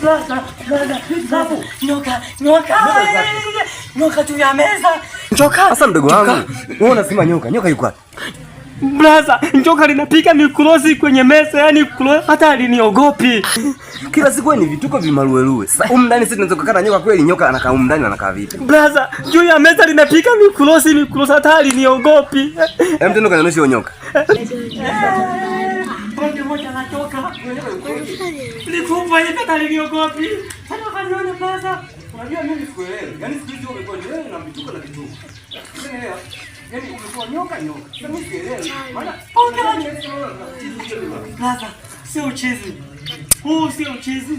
Blaza, nyoka juu ya meza. Nyoka? Sasa mdogo wangu, wewe unasema nyoka yuko wapi? Blaza, nyoka linapiga mikrosi kwenye meza, yani hata aliniogopi. Kila siku ni vituko vimaruelue. Sasa ndani sisi tunaweza kukaa na nyoka kweli? Nyoka anakaa ndani anakaa vipi? Blaza, juu ya meza linapiga mikrosi hata aliniogopi. Hem, tendo kanaonyesha hiyo nyoka. Moja anatoka. Nilikuwa hivi hata aliniogopi. Hata kaniona Blaza. Unajua mimi sikuelewi. Yaani siku hizi umekuwa ni wewe na vituko na vituko. Unaelewa? Yaani umekuwa nyoka. Sasa mimi sielewi. Maana Blaza, sio uchizi. Huu sio uchizi.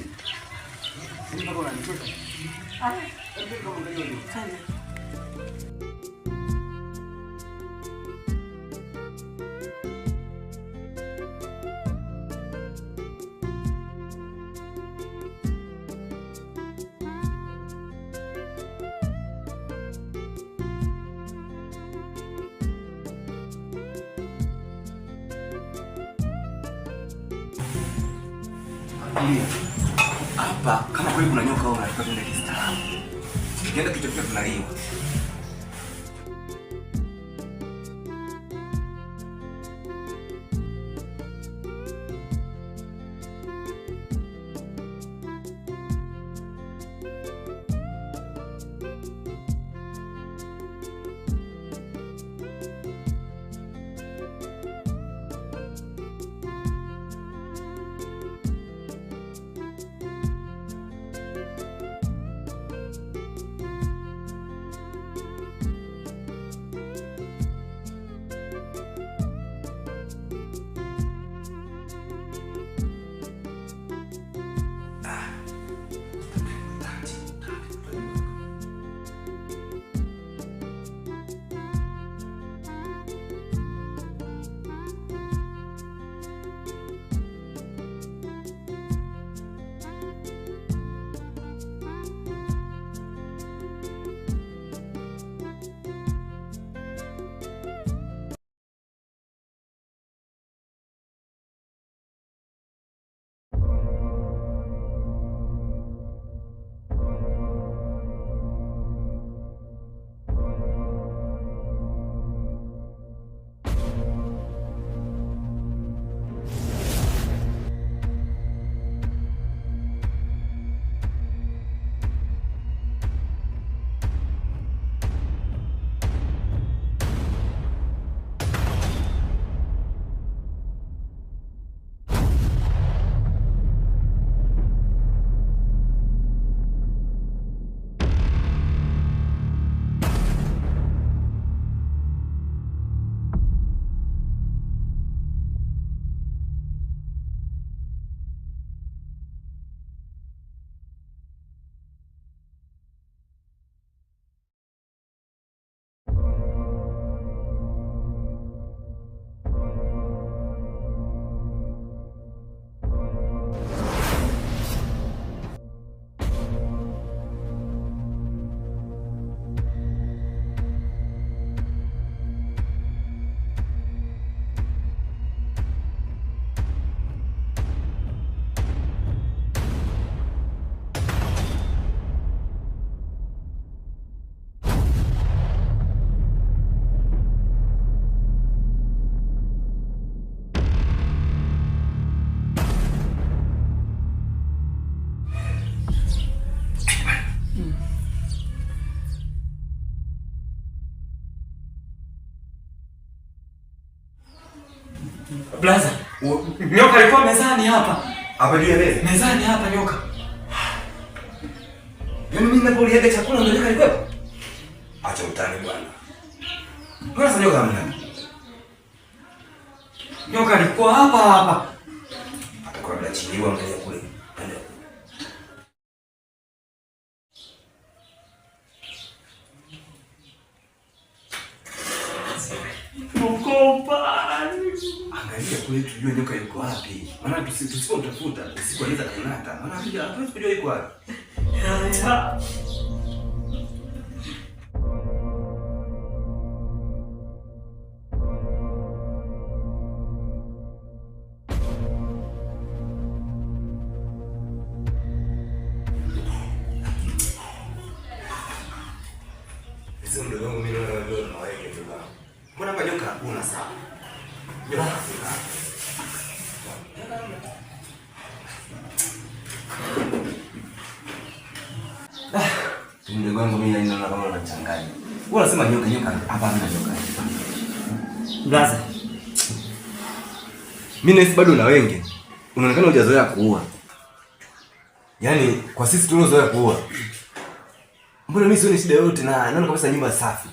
Hapa kama kweli kuna nyoka au unataka tuende kistaarabu. Tukienda kitofauti tunaliwa. Blaza, nyoka alikuwa mezani hapa. Hapa juu ya meza? Mezani hapa nyoka. Yaani mimi ninapoliaga chakula ndio nyoka alikuwa? Acha utani bwana. Mbona sasa nyoka hamna? Nyoka alikuwa hapa. Atakuwa labda chini angalia kule. Pande. Angalia kule tujue nyoka yuko wapi. Maana tusipomtafuta usiku anaweza kunata. Maana hatuwezi kujua yuko wapi. Sasa mdogo wangu mimi naona wewe na wewe ndio baba. Mbona hapa nyoka hakuna sawa? Nyoka hakuna. Mdogo wangu mimi naona kama unachanganya. Wewe unasema nyoka hapa hamna nyoka. Blaza. Mimi nahisi bado na wenge. Unaonekana hujazoea kuua. Yaani kwa sisi tuliozoea kuua. Mbona mimi sioni shida yoyote na naona kabisa nyumba safi.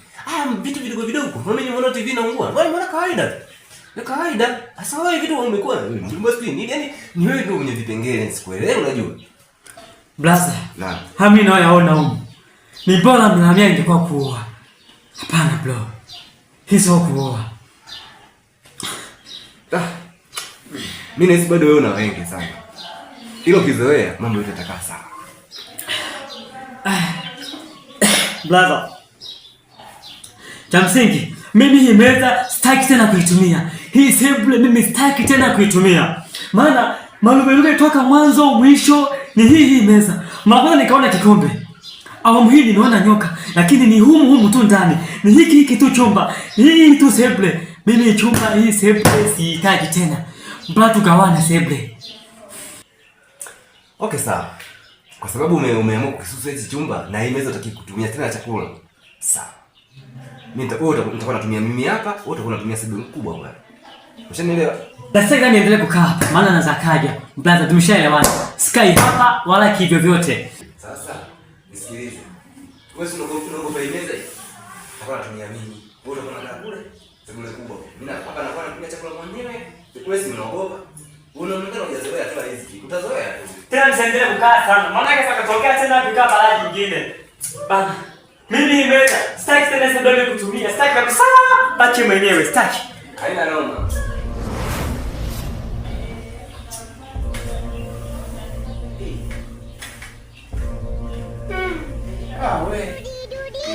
Vitu vidogo vidogo. Mbona mimi naona TV naungua? Mbona kawaida? Ni kawaida. Sasa wewe vitu umekuwa nyumba safi. Ni yaani ni wewe ndio mwenye vipengele sikuelewi unajua. Blaza. Hami na yaona huko. Ni bora mnaambia ingekuwa kuua. Hapana bro. Hizo kuua. Mimi nahisi bado wewe una wengi sana. Hilo kizoea mambo yote yatakaa sawa. Blaza. Cha msingi, mimi hii meza sitaki tena kuitumia. Hii sebule mimi sitaki tena kuitumia. Maana malume toka mwanzo mwisho ni hii meza. Mara nikaona kikombe. Awamu hii nimeona nyoka, lakini ni humu tu ndani. Ni hiki tu chumba. Hii tu sebule. Mimi chumba hii sebule sihitaji tena. Mbona tugawane sebule? Okay sawa. Kwa sababu umeamua kukisusa hizi chumba na hii meza utaki kutumia tena chakula. Sawa. Mimi nitakuwa natumia mimi hapa, wewe utakuwa unatumia sebule kubwa bwana. Ushanielewa? Basi gani niendelee kukaa hapa? Maana naanza kaja. Brother tumeshaelewana. Sky hapa wala kivyo vyote. Sasa nisikilize. Wewe unaogopa hii meza hii? Utakuwa unatumia mimi. Wewe utakuwa unakaa kule sebule kubwa. Mimi hapa nakuwa natumia chakula mwenyewe. Wewe si unaogopa? Unaonekana hujazoea tu hizi. Utazoea tu. Tena msiendelee kukaa sana. Maana kama katokea tena kukaa balaa nyingine. Bana. Mimi nimeweza. Sitaki tena sebule kutumia. Sitaki kabisa. Baki mwenyewe. Sitaki. Haina noma. Wewe.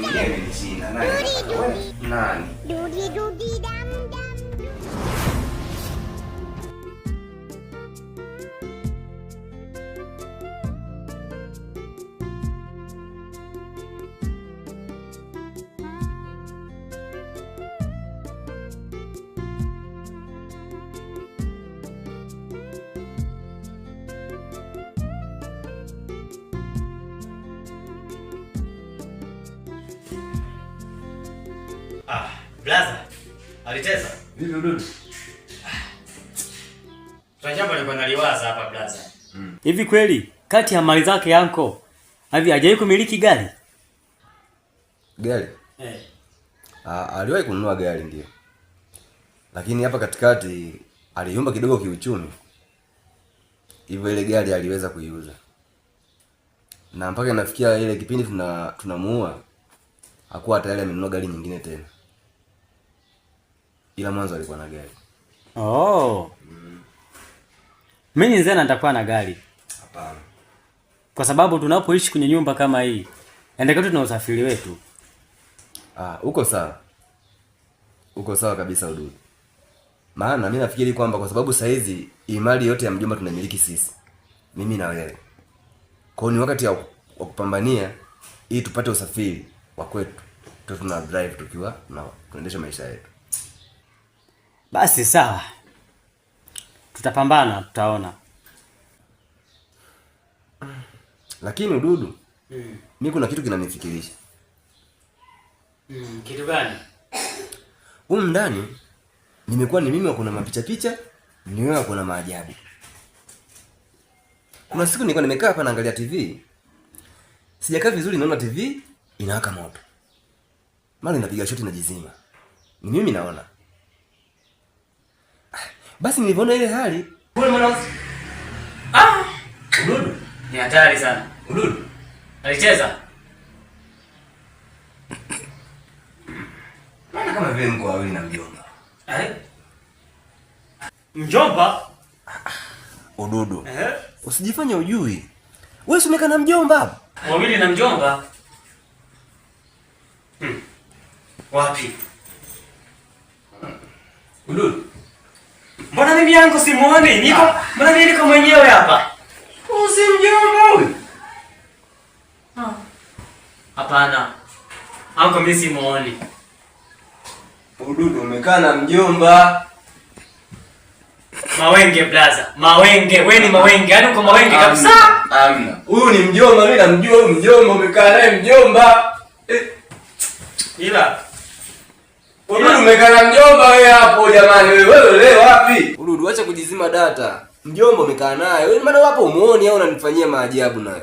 Mimi nishinda nani? Wewe nani? Dudi dudi dam dam. Blaza. Aliteza. Vipi ududu? Tunajambo nilikuwa naliwaza hapa blaza. Hivi kweli kati ya mali zake yanko hivi hajawahi kumiliki gari? Gari? Aliwahi kununua gari ndio. Lakini hapa katikati aliyumba kidogo kiuchumi. Hivyo ile gari aliweza kuiuza. Na mpaka inafikia ile kipindi tunamuua hakuwa tayari amenunua gari nyingine tena. Ila mwanzo alikuwa na gari. Mimi nzena nitakuwa na gari. Hapana. Kwa sababu tunapoishi kwenye nyumba kama hii, endekao tuna usafiri wetu. Uko sawa. Uko sawa kabisa ududu. Maana mimi nafikiri kwamba kwa sababu saa hizi imali yote ya mjomba tunamiliki sisi. Mimi na wewe. Kwa hiyo ni wakati wa kupambania ili tupate usafiri wa kwetu. Tuna drive tukiwa na tunaendesha maisha yetu. Basi sawa. Tutapambana, tutaona. Lakini ududu, mimi kuna kitu kinanifikirisha. Kitu gani? Humu ndani nimekuwa ni mimi kuna mapicha, ni wewe kuna maajabu. Kuna siku nilikuwa nimekaa hapa naangalia TV. Sijakaa vizuri naona TV inawaka moto. Mara inapiga shoti na jizima. Ni mimi naona. Basi nilipoona ile hali, wewe mwanangu. Ududu, ni hatari sana. Ududu, alicheza. Maana kama vile mko wawili na mjomba. Mjomba? Ududu. Usijifanye ujui. Wewe umekaa na mjomba hapa? Wawili na mjomba? Wapi? Ududu. Mbona mimi yangu simuoni? Mbona mimi niko mwenyewe hapa? Usimjomba huyu. Hapana. Anko mimi simuoni. Ududu umekaa na mjomba. Mawenge blaza. Mawenge, wewe ni mawenge. Yaani uko mawenge kabisa. Amna. Huyu ni mjomba, mimi namjua huyu mjomba, umekaa naye mjomba. Ila Ududu umekaa na mjomba wewe hapo jamani, wewe leo wapi? Ududu acha kujizima data. Mjomba umekaa naye. Wewe maana wapo umuoni au unanifanyia maajabu naye?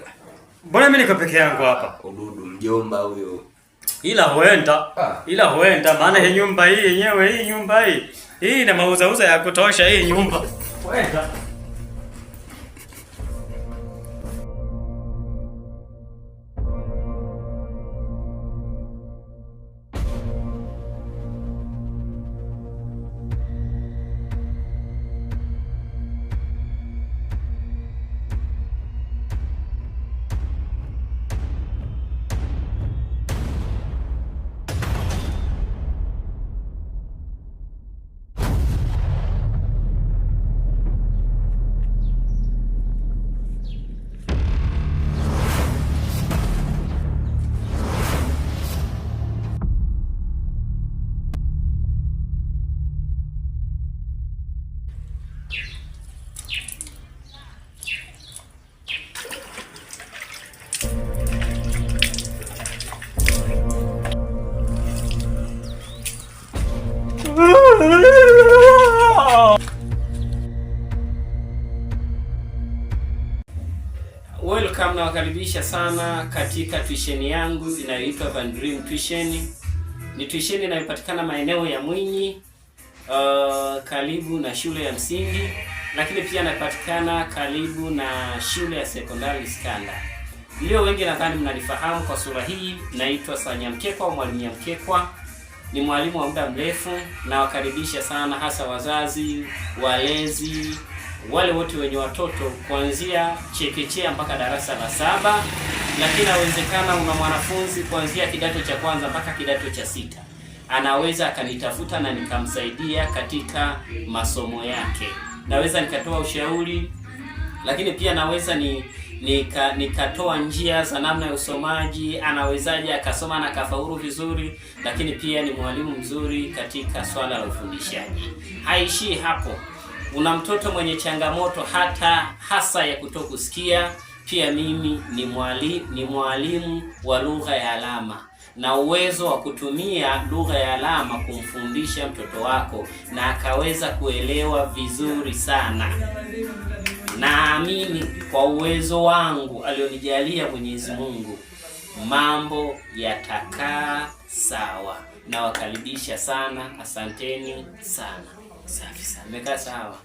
Mbona mimi niko peke yangu hapa? Ududu mjomba huyo. Ila huenda maana hii nyumba hii yenyewe hii ina mauzauza ya kutosha hii nyumba. Huenda. Welcome na wakaribisha sana katika tuition yangu inayoitwa Van Dream Tuition. Ni tuition inayopatikana maeneo ya Mwinyi, karibu na shule ya msingi, lakini pia inapatikana karibu na shule ya sekondari Skanda. Leo wengi nadhani mnalifahamu kwa sura hii. Naitwa Sanyamkekwa au Mwalimu Nyamkekwa. Ni mwalimu wa muda mrefu na wakaribisha sana hasa wazazi, walezi, wale wote wenye watoto kuanzia chekechea mpaka darasa la 7, lakini inawezekana una mwanafunzi kuanzia kidato cha kwanza mpaka kidato cha 6. Anaweza akanitafuta na nikamsaidia katika masomo yake. Naweza nikatoa ushauri, lakini pia naweza nikatoa njia za namna ya usomaji, anawezaje akasoma na kafaulu vizuri, lakini pia ni mwalimu mzuri katika swala la ufundishaji. Haishii hapo. Una mtoto mwenye changamoto hasa ya kutokusikia, pia mimi ni mwalimu wa lugha ya alama na uwezo wa kutumia lugha ya alama kumfundisha mtoto wako na akaweza kuelewa vizuri sana. Naamini kwa uwezo wangu alionijalia Mwenyezi Mungu mambo yatakaa sawa. Na wakaribisha sana, asanteni sana. Safi sana. Mmekaa sawa?